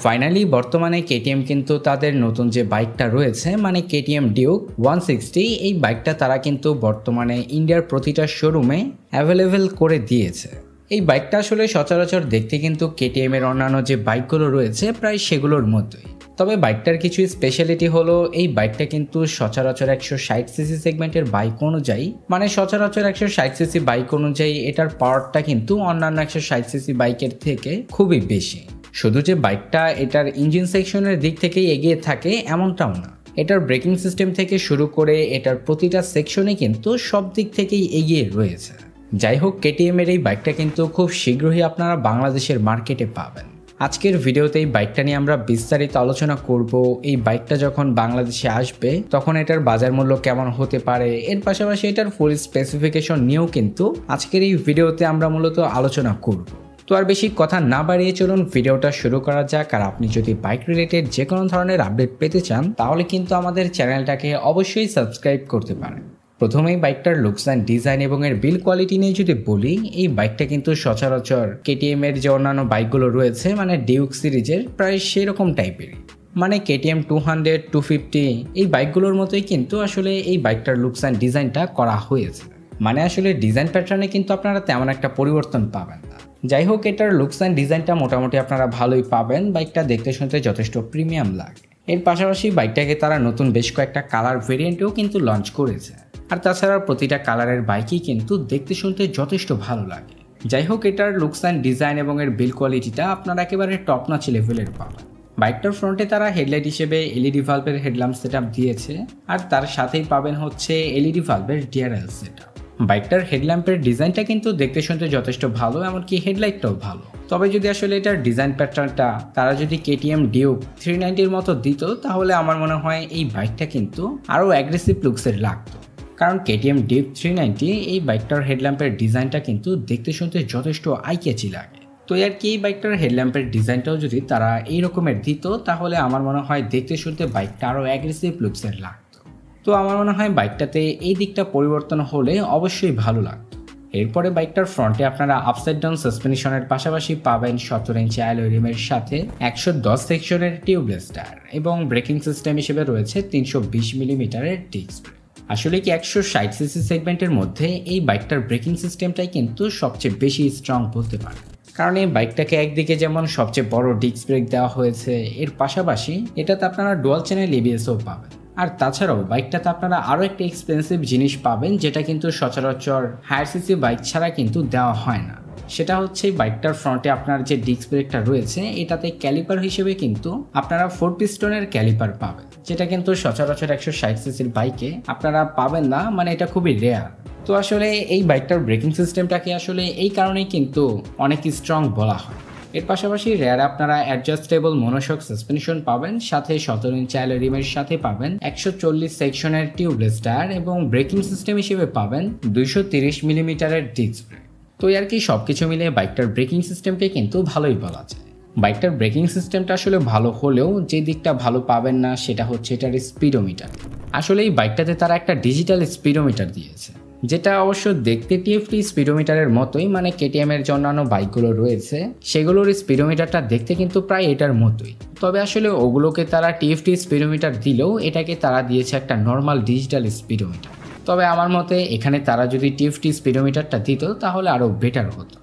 Finally বর্তমানে KTM কিন্তু তাদের নতুন যে বাইকটা রয়েছে মানে কেটিএম ডিউক 160 এই বাইকটা তারা কিন্তু বর্তমানে ইন্ডিয়ার প্রতিটা শোরুমে অ্যাভেলেবেল করে দিয়েছে। এই বাইকটা আসলে সচরাচর দেখতে কিন্তু কেটিএম এর অন্যান্য যে বাইকগুলো রয়েছে প্রায় সেগুলোর মতোই, তবে বাইকটার কিছু স্পেশালিটি হলো এই বাইকটা কিন্তু সচরাচর 160 সিসি সেগমেন্টের বাইক অনুযায়ী মানে সচরাচর 160 সিসি বাইক অনুযায়ী এটার পাওয়ারটা কিন্তু অন্যান্য 160 সিসি বাইকের থেকে খুবই বেশি। শুধু যে বাইকটা এটার ইঞ্জিন সেকশনের দিক থেকেই এগিয়ে থাকে এমনটাও না, এটার ব্রেকিং সিস্টেম থেকে শুরু করে এটার প্রতিটা সেকশনে কিন্তু সব দিক থেকেই এগিয়ে রয়েছে। যাই হোক, কেটিএম এর এই বাইকটা কিন্তু খুব শীঘ্রই আপনারা বাংলাদেশের মার্কেটে পাবেন। আজকের ভিডিওতে এই বাইকটা নিয়ে আমরা বিস্তারিত আলোচনা করব। এই বাইকটা যখন বাংলাদেশে আসবে তখন এটার বাজার মূল্য কেমন হতে পারে, এর পাশাপাশি এটার ফুল স্পেসিফিকেশন নিয়েও কিন্তু আজকের এই ভিডিওতে আমরা মূলত আলোচনা করব। তো আর বেশি কথা না বাড়িয়ে চলুন ভিডিওটা শুরু করা যাক। আর আপনি যদি বাইক রিলেটেড যে কোনো ধরনের আপডেট পেতে চান তাহলে কিন্তু আমাদের চ্যানেলটাকে অবশ্যই সাবস্ক্রাইব করতে পারেন। প্রথমেই বাইকটার লুকস অ্যান্ড ডিজাইন এবং এর বিল্ড কোয়ালিটি নিয়ে যদি বলি, এই বাইকটা কিন্তু সচরাচর কেটিএম এর যে অন্যান্য বাইকগুলো রয়েছে মানে ডিউক সিরিজের প্রায় সেরকম টাইপেরই, মানে কেটিএম 200, 250 এই বাইকগুলোর মতোই কিন্তু আসলে এই বাইকটার লুকস অ্যান্ড ডিজাইনটা করা হয়েছে। মানে আসলে ডিজাইন প্যাটার্নে কিন্তু আপনারা তেমন একটা পরিবর্তন পাবেন না। যাই হোক, এটার লুকস অ্যান্ড ডিজাইনটা মোটামুটি আপনারা ভালোই পাবেন। বাইকটা দেখতে শুনতে যথেষ্ট প্রিমিয়াম লাগে। এর পাশাপাশি বাইকটাকে তারা নতুন বেশ কয়েকটা কালার ভেরিয়েন্টেও কিন্তু লঞ্চ করেছে। আর তাছাড়া প্রতিটা কালারের বাইকই কিন্তু দেখতে শুনতে যথেষ্ট ভালো লাগে। যাই হোক, এটার লুকস অ্যান্ড ডিজাইন এবং এর বিল্ড কোয়ালিটিটা আপনারা একেবারে টপ নচ লেভেলের পাবেন। বাইকটার ফ্রন্টে তারা হেডলাইট হিসেবে এলইডি ভালভের হেডল্যাম্প সেটআপ দিয়েছে, আর তার সাথেই পাবেন হচ্ছে এলইডি ভালভের ডিআরএল সেটআপ। বাইকটার হেডল্যাম্পের ডিজাইনটা কিন্তু দেখতে শুনতে যথেষ্ট ভালো, এমনকি হেডলাইটটাও ভালো। তবে যদি আসলে এটার ডিজাইন প্যাটার্নটা তারা যদি কেটিএম ডিউক 390 মতো দিত তাহলে আমার মনে হয় এই বাইকটা কিন্তু আরও অ্যাগ্রেসিভ লুকসের লাগতো। কারণ কেটিএম ডিউক 390 এই বাইকটার হেডল্যাম্পের ডিজাইনটা কিন্তু দেখতে শুনতে যথেষ্ট আইক্যাচি লাগে। তো আর কি এই বাইকটার হেডল্যাম্পের ডিজাইনটাও যদি তারা এই রকমের দিত তাহলে আমার মনে হয় দেখতে শুনতে বাইকটা আরও অ্যাগ্রেসিভ লুকসের লাগতো। তো আমার মনে হয় বাইকটাতে এই দিকটা পরিবর্তন হলে অবশ্যই ভালো লাগতো। এরপরে বাইকটার ফ্রন্টে আপনারা আপসাইড ডাউন সাসপেনশনের পাশাপাশি পাবেন 17 ইঞ্চি অ্যালয় রিমের সাথে 110 সেকশনের টিউবলেস টায়ার এবং ব্রেকিং সিস্টেম হিসেবে রয়েছে 320 মিলিমিটারের ডিস্ক ব্রেক। আসলে কি 160 সিসি সেগমেন্টের মধ্যে এই বাইকটার ব্রেকিং সিস্টেমটাই কিন্তু সবচেয়ে বেশি স্ট্রং বলতে পারে। কারণ এই বাইকটাকে একদিকে যেমন সবচেয়ে বড় ডিস্ক ব্রেক দেওয়া হয়েছে, এর পাশাপাশি এটাতে আপনারা ডুয়াল চ্যানেল এবিএসও পাবেন। আর তাছাড়াও বাইকটাতে আপনারা আরও একটা এক্সপেন্সিভ জিনিস পাবেন যেটা কিন্তু সচরাচর হায়ার সিসি বাইক ছাড়া কিন্তু দেওয়া হয় না। সেটা হচ্ছে বাইকটার ফ্রন্টে আপনার যে ডিস্ক ব্রেকটা রয়েছে এটাতে ক্যালিপার হিসেবে কিন্তু আপনারা 4 পিস্টনের ক্যালিপার পাবেন, যেটা কিন্তু সচরাচর 160 সিসির বাইকে আপনারা পাবেন না, মানে এটা খুবই রেয়ার। তো আসলে এই বাইকটার ব্রেকিং সিস্টেমটাকে আসলে এই কারণেই কিন্তু অনেক স্ট্রং বলা হয়। এর পাশাপাশি রেয়ার আপনারা অ্যাডজাস্টেবল মনোশক সাসপেনশন পাবেন, সাথে 17 ইঞ্চি অ্যালয় রিমের সাথে পাবেন 140 সেকশনের টিউবলেস টায়ার এবং ব্রেকিং সিস্টেম হিসেবে পাবেন 230 মিলিমিটারের ডিস্ক ব্রেক। তো আর কি সবকিছু মিলে বাইকটার ব্রেকিং সিস্টেমকে কিন্তু ভালোই বলা যায়। বাইকটার ব্রেকিং সিস্টেমটা আসলে ভালো হলেও যে দিকটা ভালো পাবেন না সেটা হচ্ছে এটার স্পিডোমিটার। আসলে এই বাইকটাতে তারা একটা ডিজিটাল স্পিডোমিটার দিয়েছে, যেটা অবশ্য দেখতে টিএফটি স্পিডোমিটারের মতোই, মানে কেটিএম এর যে অন্যান্য বাইকগুলো রয়েছে সেগুলোর স্পিডোমিটারটা দেখতে কিন্তু প্রায় এটার মতোই। তবে আসলে ওগুলোকে তারা টিএফটি স্পিডোমিটার দিলেও এটাকে তারা দিয়েছে একটা নর্মাল ডিজিটাল স্পিডোমিটার। তবে আমার মতে এখানে তারা যদি টিএফটি স্পিডোমিটারটা দিত তাহলে আরও বেটার হতো।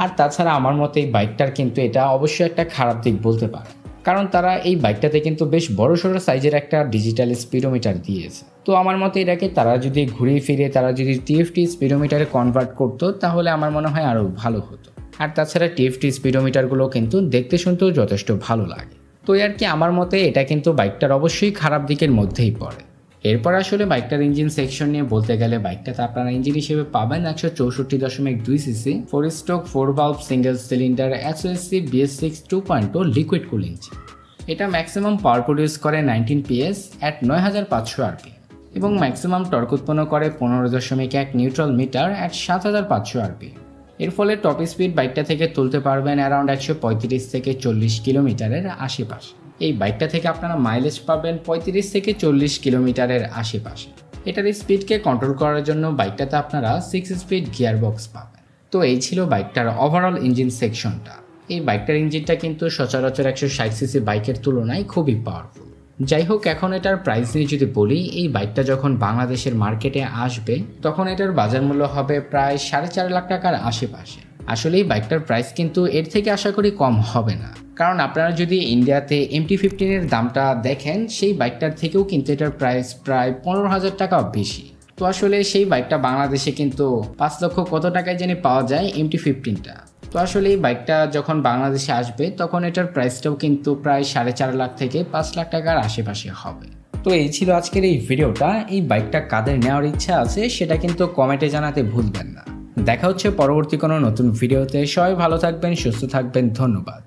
আর তাছাড়া আমার মতে এই বাইকটার কিন্তু এটা অবশ্যই একটা খারাপ দিক বলতে পারে, কারণ তারা এই বাইকটাতে কিন্তু বেশ বড়সড় সাইজের একটা ডিজিটাল স্পিডোমিটার দিয়েছে। তো আমার মতে এটাকে তারা যদি ঘুরিয়ে ফিরে তারা যদি টিএফটি স্পিডোমিটারে কনভার্ট করতো তাহলে আমার মনে হয় আরও ভালো হতো। আর তাছাড়া টিএফটি স্পিডোমিটারগুলো কিন্তু দেখতে শুনতেও যথেষ্ট ভালো লাগে। তো আর কি আমার মতে এটা কিন্তু বাইকটার অবশ্যই খারাপ দিকের মধ্যেই পড়ে। এরপর আসলে বাইকটার ইঞ্জিন সেকশন নিয়ে বলতে গেলে বাইকটাতে আপনারা ইঞ্জিন হিসেবে পাবেন 164.2 CC 4 stroke 4 valve single cylinder S O S C BS6 2.0 liquid cool engine. এটা ম্যাক্সিমাম পাওয়ার প্রডিউস করে 19 PS অ্যাট 9500 RPM এবং ম্যাক্সিমাম টর্ক উৎপন্ন করে 15.1 নিউট্রাল মিটার অ্যাট 7500 RPM। এর ফলে টপ স্পিড বাইকটা থেকে তুলতে পারবেন অ্যারাউন্ড 135 থেকে 40 কিলোমিটারের আশেপাশে। এই বাইকটা থেকে আপনারা মাইলেজ পাবেন 35 থেকে 40 কিলোমিটারের আশেপাশে। এটার স্পিডকে কন্ট্রোল করার জন্য বাইকটাতে আপনারা 6 স্পিড গিয়ারবক্স পাবেন। তো এই ছিল বাইকটার ওভারঅল ইঞ্জিন সেকশনটা। এই বাইকটার ইঞ্জিনটা কিন্তু সচরাচর 160 সিসি বাইকের তুলনায় খুবই পাওয়ারফুল। যাই হোক, এখন এটার প্রাইস নিয়ে যদি বলি, এই বাইকটা যখন বাংলাদেশের মার্কেটে আসবে তখন এটার বাজার মূল্য হবে প্রায় 4.5 লাখ টাকার আশেপাশে। আসলে এই বাইকটার প্রাইস কিন্তু এর থেকে আশা করি কম হবে না, কারণ আপনারা যদি ইন্ডিয়াতে MT-15 এর দামটা দেখেন, সেই বাইকটার থেকেও কিন্তু এটার প্রাইস প্রায় 15,000 টাকা বেশি। তো আসলে সেই বাইকটা বাংলাদেশে কিন্তু 5 লক্ষ কত টাকায় জানি পাওয়া যায় MT-15টা। তো আসলে এই বাইকটা যখন বাংলাদেশে আসবে তখন এটার প্রাইসটাও কিন্তু প্রায় 4.5 লাখ থেকে 5 লাখ টাকার আশেপাশে হবে। তো এই ছিল আজকের এই ভিডিওটা। এই বাইকটা কাদের নেওয়ার ইচ্ছা আছে সেটা কিন্তু কমেন্টে জানাতে ভুলবেন না। দেখা হচ্ছে পরবর্তী কোনো নতুন ভিডিওতে। সবাই ভালো থাকবেন, সুস্থ থাকবেন, ধন্যবাদ।